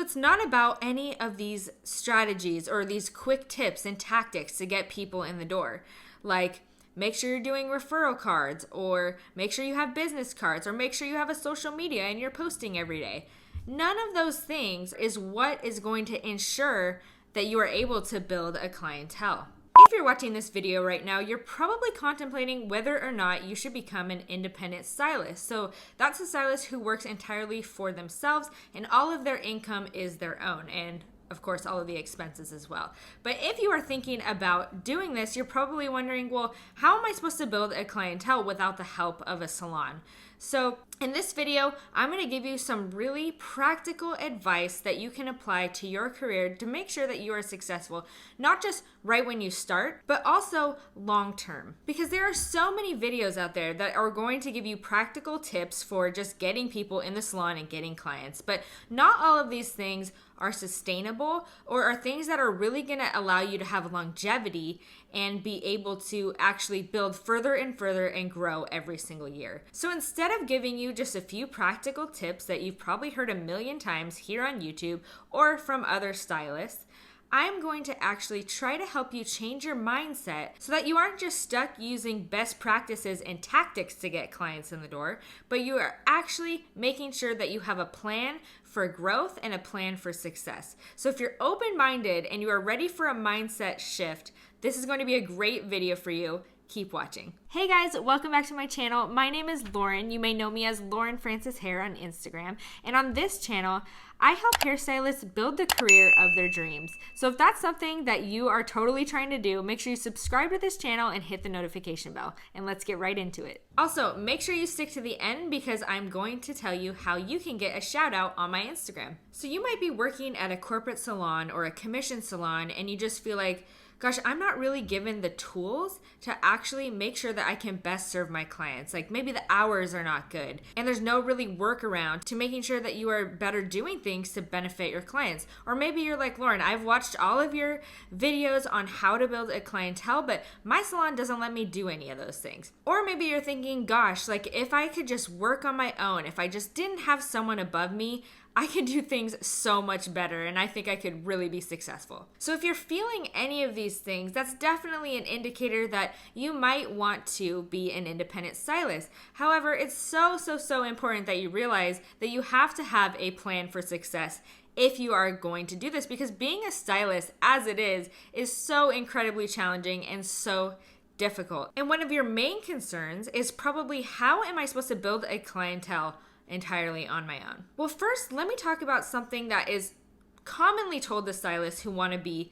it's not about any of these strategies or these quick tips and tactics to get people in the door. Like, make sure you're doing referral cards, or make sure you have business cards, or make sure you have a social media and you're posting every day. None of those things is what is going to ensure that you are able to build a clientele. If you're watching this video right now, you're probably contemplating whether or not you should become an independent stylist. So that's a stylist who works entirely for themselves and all of their income is their own, and of course all of the expenses as well. But if you are thinking about doing this, you're probably wondering, well, how am I supposed to build a clientele without the help of a salon? So in this video, I'm going to give you some really practical advice that you can apply to your career to make sure that you are successful, not just right when you start, but also long term. Because there are so many videos out there that are going to give you practical tips for just getting people in the salon and getting clients. But not all of these things are sustainable or are things that are really going to allow you to have longevity and be able to actually build further and further and grow every single year. So instead of giving you just a few practical tips that you've probably heard a million times here on YouTube or from other stylists, I'm going to actually try to help you change your mindset so that you aren't just stuck using best practices and tactics to get clients in the door, but you are actually making sure that you have a plan for growth and a plan for success. So if you're open-minded and you are ready for a mindset shift, this is going to be a great video for you. Keep watching. Hey guys, welcome back to my channel. My name is Lauren. You may know me as Lauren Francis Hair on Instagram. And on this channel, I help hairstylists build the career of their dreams. So if that's something that you are totally trying to do, make sure you subscribe to this channel and hit the notification bell. And let's get right into it. Also, make sure you stick to the end because I'm going to tell you how you can get a shout out on my Instagram. So you might be working at a corporate salon or a commission salon and you just feel like, gosh, I'm not really given the tools to actually make sure that I can best serve my clients. Like maybe the hours are not good and there's no really workaround to making sure that you are better doing things to benefit your clients. Or maybe you're like, Lauren, I've watched all of your videos on how to build a clientele, but my salon doesn't let me do any of those things. Or maybe you're thinking, gosh, like if I could just work on my own, if I just didn't have someone above me, I could do things so much better and I think I could really be successful. So if you're feeling any of these things, that's definitely an indicator that you might want to be an independent stylist. However, it's so important that you realize that you have to have a plan for success if you are going to do this, because being a stylist as it is so incredibly challenging and so difficult. And one of your main concerns is probably, how am I supposed to build a clientele entirely on my own? Well, first, let me talk about something that is commonly told to stylists who want to be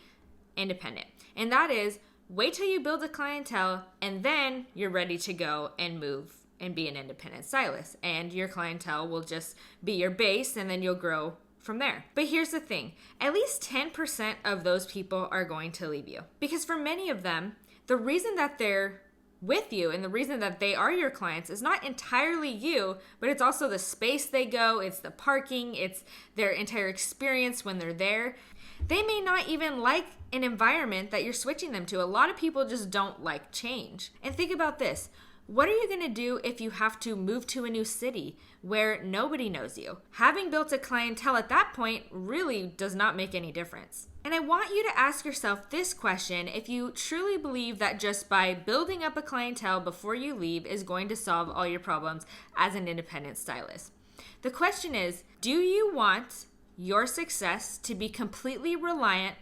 independent. And that is, wait till you build a clientele and then you're ready to go and move and be an independent stylist. And your clientele will just be your base and then you'll grow from there. But here's the thing, at least 10% of those people are going to leave you. Because for many of them, the reason that they're with you and the reason that they are your clients is not entirely you, but it's also the space they go, it's the parking, it's their entire experience when they're there. They may not even like an environment that you're switching them to. A lot of people just don't like change. And think about this. What are you going to do if you have to move to a new city where nobody knows you? Having built a clientele at that point really does not make any difference. And I want you to ask yourself this question if you truly believe that just by building up a clientele before you leave is going to solve all your problems as an independent stylist. The question is, do you want your success to be completely reliant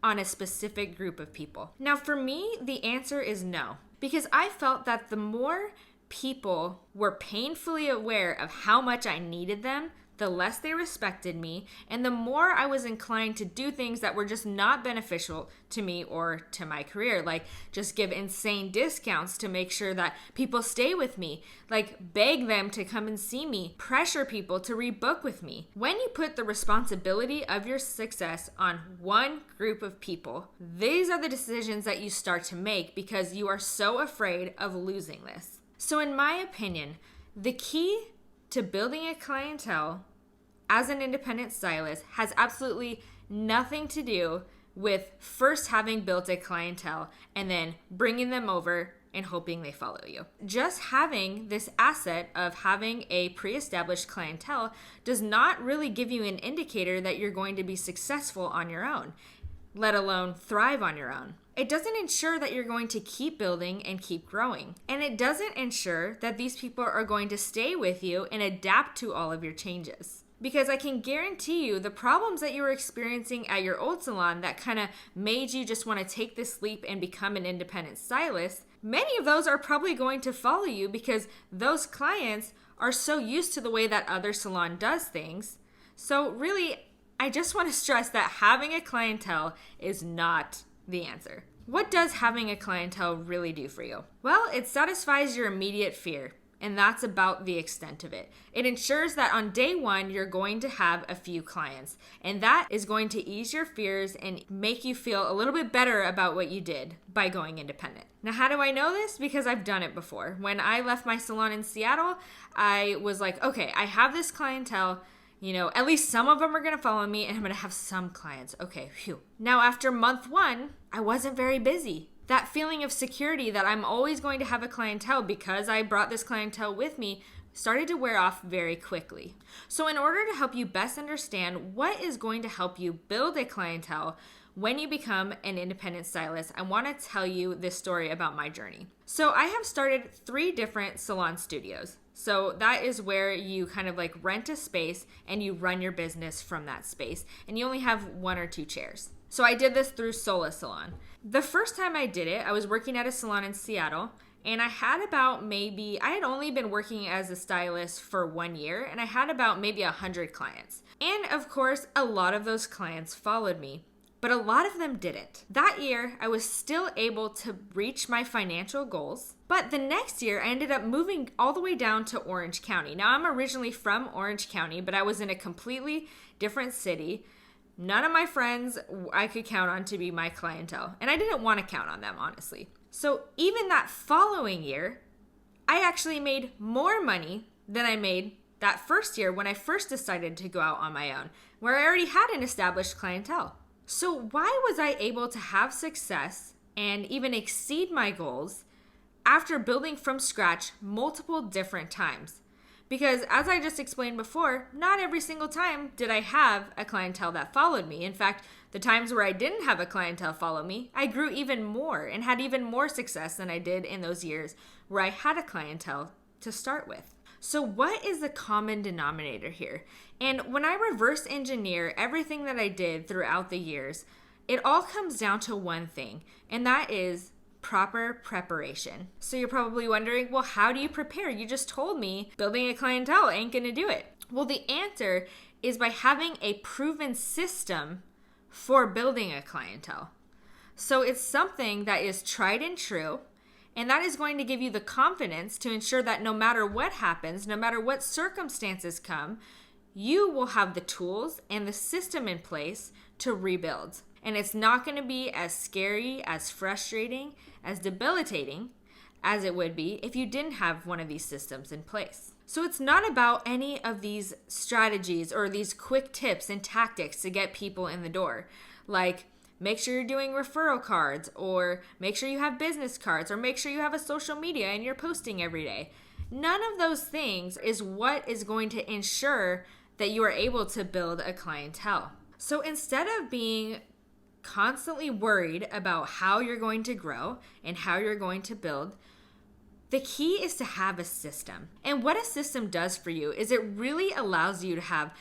on a specific group of people? Now, for me, the answer is no. Because I felt that the more people were painfully aware of how much I needed them, the less they respected me, and the more I was inclined to do things that were just not beneficial to me or to my career, like just give insane discounts to make sure that people stay with me, like beg them to come and see me, pressure people to rebook with me. When you put the responsibility of your success on one group of people, these are the decisions that you start to make because you are so afraid of losing this. So in my opinion, the key to building a clientele as an independent stylist has absolutely nothing to do with first having built a clientele and then bringing them over and hoping they follow you. Just having this asset of having a pre-established clientele does not really give you an indicator that you're going to be successful on your own, let alone thrive on your own. It doesn't ensure that you're going to keep building and keep growing. And it doesn't ensure that these people are going to stay with you and adapt to all of your changes. Because I can guarantee you the problems that you were experiencing at your old salon that kind of made you just want to take this leap and become an independent stylist, many of those are probably going to follow you because those clients are so used to the way that other salon does things. So really, I just want to stress that having a clientele is not the answer. What does having a clientele really do for you? Well, it satisfies your immediate fear. And that's about the extent of it. It ensures that on day one, you're going to have a few clients. And that is going to ease your fears and make you feel a little bit better about what you did by going independent. Now, how do I know this? Because I've done it before. When I left my salon in Seattle, I was like, okay, I have this clientele. At least some of them are going to follow me and I'm going to have some clients. Okay, phew. Now, after month one, I wasn't very busy. That feeling of security that I'm always going to have a clientele because I brought this clientele with me started to wear off very quickly. So in order to help you best understand what is going to help you build a clientele when you become an independent stylist, I want to tell you this story about my journey. So I have started 3 different salon studios. So that is where you kind of like rent a space and you run your business from that space. And you only have 1 or 2 chairs. So I did this through Sola Salon. The first time I did it, I was working at a salon in Seattle, and I had I had only been working as a stylist for 1 year, and I had about maybe 100 clients. And of course, a lot of those clients followed me, but a lot of them didn't. That year, I was still able to reach my financial goals, but the next year, I ended up moving all the way down to Orange County. Now, I'm originally from Orange County, but I was in a completely different city. None of my friends I could count on to be my clientele, and I didn't want to count on them, honestly. So even that following year, I actually made more money than I made that first year when I first decided to go out on my own, where I already had an established clientele. So why was I able to have success and even exceed my goals after building from scratch multiple different times? Because as I just explained before, not every single time did I have a clientele that followed me. In fact, the times where I didn't have a clientele follow me, I grew even more and had even more success than I did in those years where I had a clientele to start with. So what is the common denominator here? And when I reverse engineer everything that I did throughout the years, it all comes down to one thing, and that is proper preparation. So you're probably wondering, well, how do you prepare? You just told me building a clientele ain't gonna do it. Well, the answer is by having a proven system for building a clientele. So it's something that is tried and true, and that is going to give you the confidence to ensure that no matter what happens, no matter what circumstances come, you will have the tools and the system in place to rebuild. And it's not going to be as scary, as frustrating, as debilitating as it would be if you didn't have one of these systems in place. So it's not about any of these strategies or these quick tips and tactics to get people in the door. Like, make sure you're doing referral cards, or make sure you have business cards, or make sure you have a social media and you're posting every day. None of those things is what is going to ensure that you are able to build a clientele. So instead of being constantly worried about how you're going to grow and how you're going to build, the key is to have a system. And what a system does for you is it really allows you to have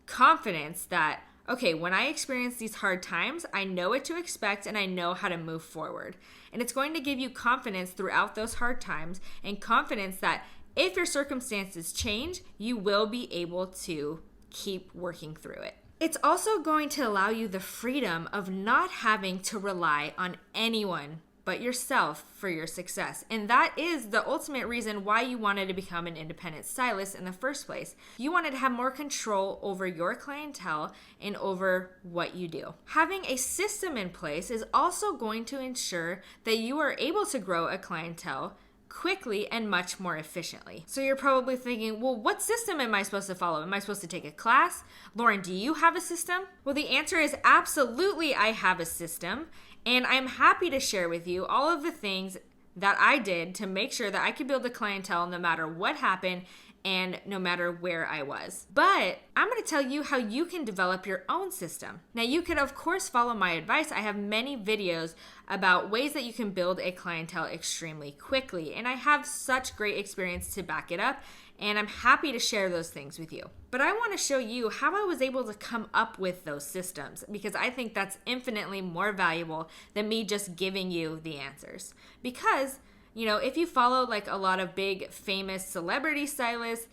confidence that, okay, when I experience these hard times, I know what to expect and I know how to move forward. And it's going to give you confidence throughout those hard times, and confidence that if your circumstances change, you will be able to keep working through it. It's also going to allow you the freedom of not having to rely on anyone but yourself for your success. And that is the ultimate reason why you wanted to become an independent stylist in the first place. You wanted to have more control over your clientele and over what you do. Having a system in place is also going to ensure that you are able to grow a clientele quickly and much more efficiently. So you're probably thinking, well, what system am I supposed to follow? Am I supposed to take a class? Lauren, do you have a system? Well, the answer is absolutely, I have a system, and I'm happy to share with you all of the things that I did to make sure that I could build a clientele no matter what happened and no matter where I was. But I'm going to tell you how you can develop your own system. Now, you could, of course, follow my advice. I have many videos about ways that you can build a clientele extremely quickly, and I have such great experience to back it up, and I'm happy to share those things with you. But I want to show you how I was able to come up with those systems, because I think that's infinitely more valuable than me just giving you the answers. Because if you follow like a lot of big famous celebrity stylists,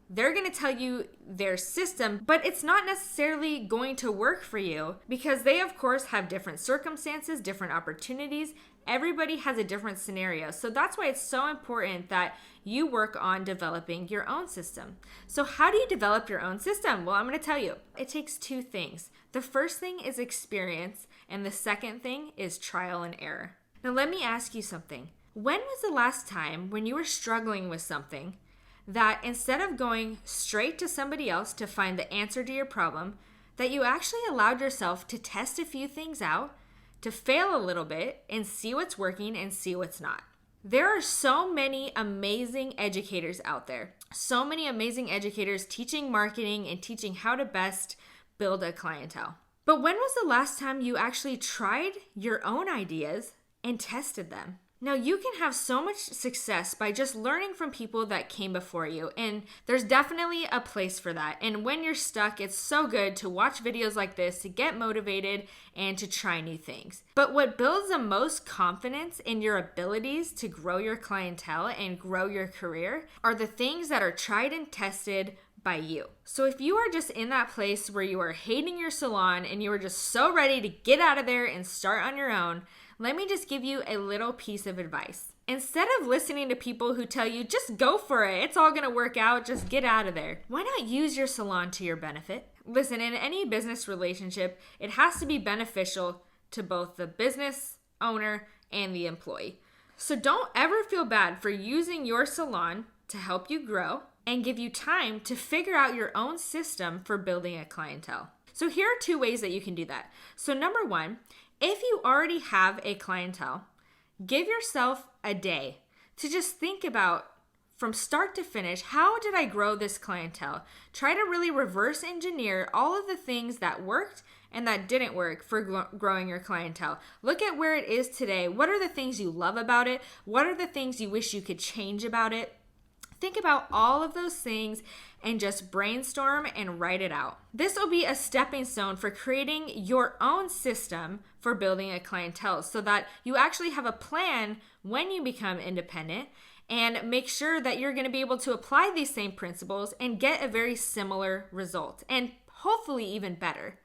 they're going to tell you their system, but it's not necessarily going to work for you because they, of course, have different circumstances, different opportunities. Everybody has a different scenario. So that's why it's so important that you work on developing your own system. So how do you develop your own system? Well, I'm going to tell you. It takes two things. The first thing is experience, and the second thing is trial and error. Now, let me ask you something. When was the last time when you were struggling with something that instead of going straight to somebody else to find the answer to your problem, that you actually allowed yourself to test a few things out, to fail a little bit and see what's working and see what's not? There are so many amazing educators out there, so many amazing educators teaching marketing and teaching how to best build a clientele. But when was the last time you actually tried your own ideas and tested them? Now, you can have so much success by just learning from people that came before you, and there's definitely a place for that. And when you're stuck, it's so good to watch videos like this to get motivated and to try new things. But what builds the most confidence in your abilities to grow your clientele and grow your career are the things that are tried and tested by you. So if you are just in that place where you are hating your salon and you are just so ready to get out of there and start on your own, let me just give you a little piece of advice. Instead of listening to people who tell you, just go for it, it's all gonna work out, just get out of there, why not use your salon to your benefit? Listen, in any business relationship, it has to be beneficial to both the business owner and the employee. So don't ever feel bad for using your salon to help you grow and give you time to figure out your own system for building a clientele. So here are two ways that you can do that. So number one, if you already have a clientele, give yourself a day to just think about from start to finish, how did I grow this clientele? Try to really reverse engineer all of the things that worked and that didn't work for growing your clientele. Look at where it is today. What are the things you love about it? What are the things you wish you could change about it? Think about all of those things and just brainstorm and write it out. This will be a stepping stone for creating your own system for building a clientele so that you actually have a plan when you become independent, and make sure that you're going to be able to apply these same principles and get a very similar result, and hopefully even better.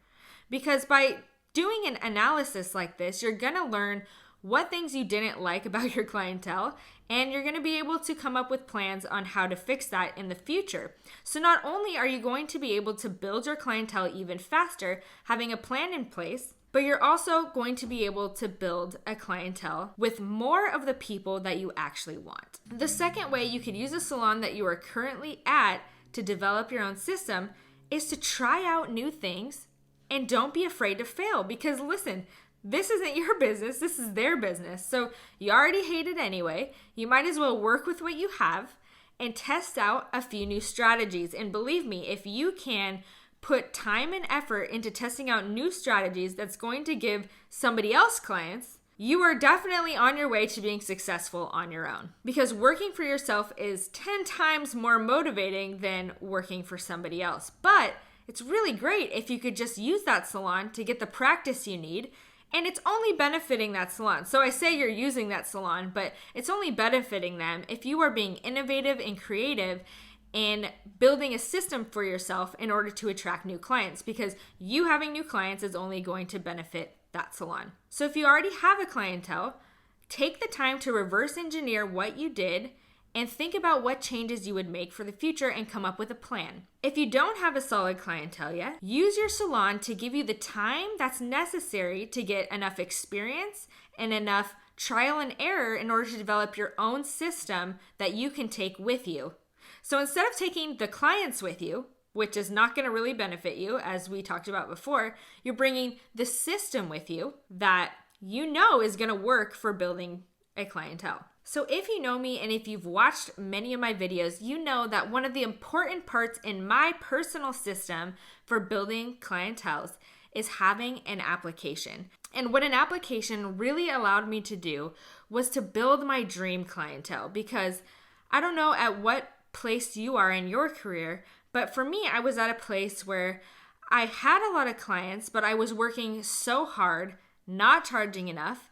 Because by doing an analysis like this, you're going to learn what things you didn't like about your clientele, and you're going to be able to come up with plans on how to fix that in the future. So not only are you going to be able to build your clientele even faster, having a plan in place, but you're also going to be able to build a clientele with more of the people that you actually want. The second way you could use a salon that you are currently at to develop your own system is to try out new things and don't be afraid to fail, because listen, this isn't your business, this is their business. So you already hate it anyway. You might as well work with what you have and test out a few new strategies. And believe me, if you can put time and effort into testing out new strategies that's going to give somebody else clients, you are definitely on your way to being successful on your own. Because working for yourself is 10 times more motivating than working for somebody else. But it's really great if you could just use that salon to get the practice you need, and it's only benefiting that salon. So I say you're using that salon, but it's only benefiting them if you are being innovative and creative in building a system for yourself in order to attract new clients, because you having new clients is only going to benefit that salon. So if you already have a clientele, take the time to reverse engineer what you did and think about what changes you would make for the future and come up with a plan. If you don't have a solid clientele yet, use your salon to give you the time that's necessary to get enough experience and enough trial and error in order to develop your own system that you can take with you. So instead of taking the clients with you, which is not going to really benefit you, as we talked about before, you're bringing the system with you that you know is going to work for building a clientele. So if you know me and if you've watched many of my videos, you know that one of the important parts in my personal system for building clienteles is having an application. And what an application really allowed me to do was to build my dream clientele, because I don't know at what place you are in your career, but for me, I was at a place where I had a lot of clients, but I was working so hard, not charging enough,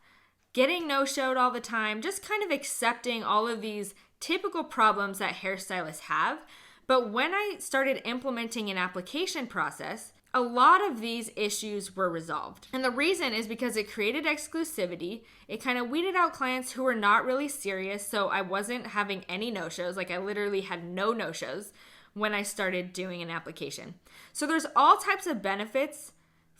getting no-showed all the time, just kind of accepting all of these typical problems that hairstylists have. But when I started implementing an application process, a lot of these issues were resolved. And the reason is because it created exclusivity. It kind of weeded out clients who were not really serious, so I wasn't having any no-shows. Like I literally had no no-shows when I started doing an application. So there's all types of benefits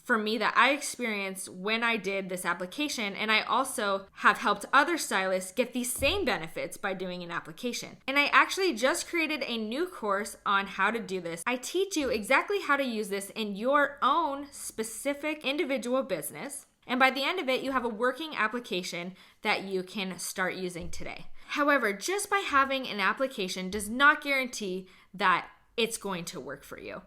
for me that I experienced when I did this application, and I also have helped other stylists get these same benefits by doing an application. And I actually just created a new course on how to do this. I teach you exactly how to use this in your own specific individual business, and by the end of it, you have a working application that you can start using today. However, just by having an application does not guarantee that it's going to work for you.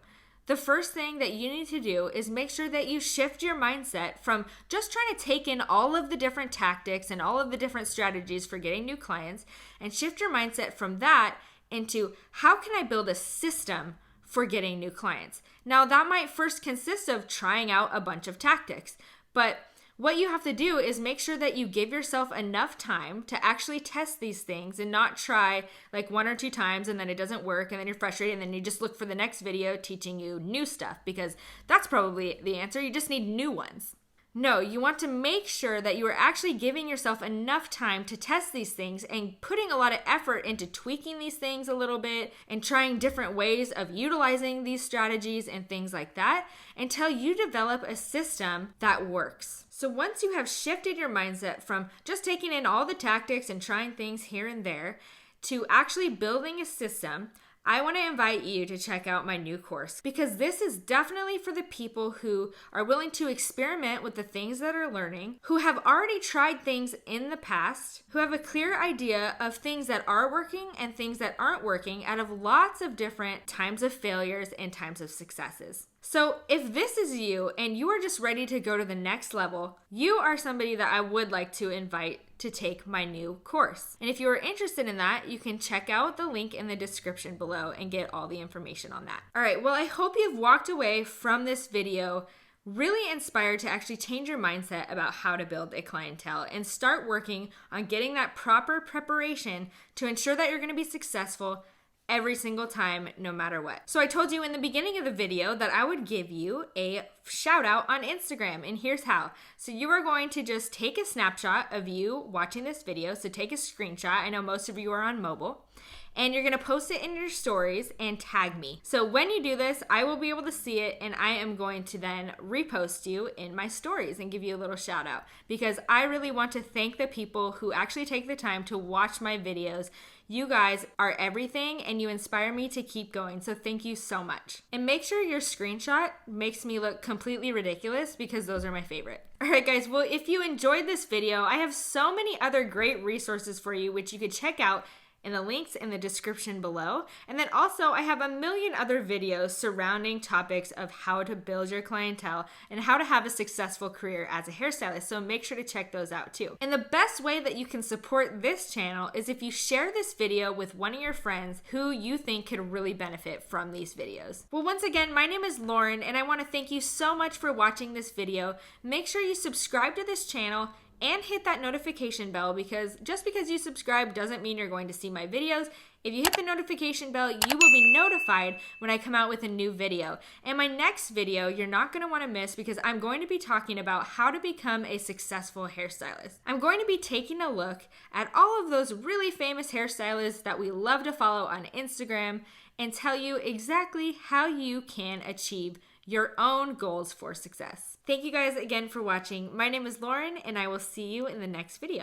The first thing that you need to do is make sure that you shift your mindset from just trying to take in all of the different tactics and all of the different strategies for getting new clients, and shift your mindset from that into how can I build a system for getting new clients. Now, that might first consist of trying out a bunch of tactics, but what you have to do is make sure that you give yourself enough time to actually test these things and not try like 1 or 2 times and then it doesn't work and then you're frustrated and then you just look for the next video teaching you new stuff, because that's probably the answer. You just need new ones. No, you want to make sure that you are actually giving yourself enough time to test these things and putting a lot of effort into tweaking these things a little bit and trying different ways of utilizing these strategies and things like that until you develop a system that works. So once you have shifted your mindset from just taking in all the tactics and trying things here and there to actually building a system, I want to invite you to check out my new course, because this is definitely for the people who are willing to experiment with the things that are learning, who have already tried things in the past, who have a clear idea of things that are working and things that aren't working out of lots of different times of failures and times of successes. So if this is you and you are just ready to go to the next level, you are somebody that I would like to invite to take my new course. And if you are interested in that, you can check out the link in the description below and get all the information on that. All right, well, I hope you've walked away from this video really inspired to actually change your mindset about how to build a clientele and start working on getting that proper preparation to ensure that you're going to be successful every single time, no matter what. So I told you in the beginning of the video that I would give you a shout out on Instagram, and here's how. So you are going to just take a snapshot of you watching this video. So take a screenshot. I know most of you are on mobile. And you're going to post it in your stories and tag me. So when you do this, I will be able to see it, and I am going to then repost you in my stories and give you a little shout out, because I really want to thank the people who actually take the time to watch my videos. You guys are everything and you inspire me to keep going. So thank you so much. And make sure your screenshot makes me look completely ridiculous, because those are my favorite. All right, guys. Well, if you enjoyed this video, I have so many other great resources for you, which you could check out in the links in the description below. And then also I have a million other videos surrounding topics of how to build your clientele and how to have a successful career as a hairstylist. So make sure to check those out too. And the best way that you can support this channel is if you share this video with one of your friends who you think could really benefit from these videos. Well, once again, my name is Lauren, and I want to thank you so much for watching this video. Make sure you subscribe to this channel and hit that notification bell, because just because you subscribe doesn't mean you're going to see my videos. If you hit the notification bell, you will be notified when I come out with a new video. And my next video, you're not going to want to miss, because I'm going to be talking about how to become a successful hairstylist. I'm going to be taking a look at all of those really famous hairstylists that we love to follow on Instagram and tell you exactly how you can achieve your own goals for success. Thank you guys again for watching. My name is Lauren, and I will see you in the next video.